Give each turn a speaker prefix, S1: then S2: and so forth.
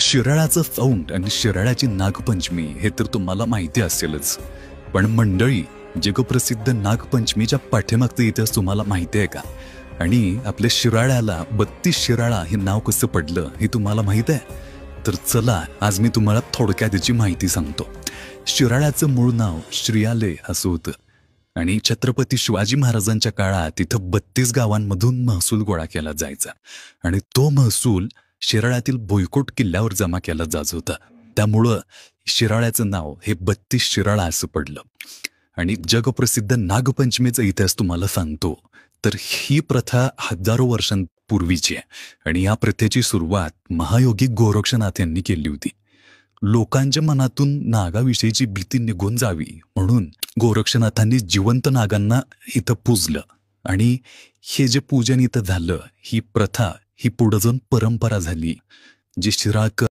S1: शिराळाचं फौंड आणि शिराळ्याची नागपंचमी हे तर तुम्हाला माहिती असेलच, पण मंडळी, जगप्रसिद्ध नागपंचमीच्या पाठीमागचा इतिहास तुम्हाला माहिती आहे का? आणि आपल्या शिराळ्याला 32 शिराळा हे नाव कसं पडलं हे तुम्हाला माहित आहे? तर चला आज मी तुम्हाला थोडक्यात त्याची माहिती सांगतो. शिराळ्याचं मूळ नाव श्रियाले असं होतं आणि छत्रपती शिवाजी महाराजांच्या काळात तिथं 32 गावांमधून महसूल गोळा केला जायचा आणि तो महसूल शिराळ्यातील भुईकोट किल्ल्यावर जमा केला जात होता. त्यामुळं शिराळ्याचं नाव हे 32 शिराळा असं पडलं. आणि जगप्रसिद्ध नागपंचमीचा इतिहास तुम्हाला सांगतो तर ही प्रथा हजारो वर्षांपूर्वीची आहे आणि या प्रथेची सुरुवात महायोगी गोरक्षनाथ यांनी केली होती. लोकांच्या मनातून नागाविषयीची भीती निघून जावी म्हणून गोरक्षनाथांनी जिवंत नागांना इथं पूजलं आणि हे जे पूजन इथं झालं, ही प्रथा ही पुढे जाऊन परंपरा झाली. जी शिराळकर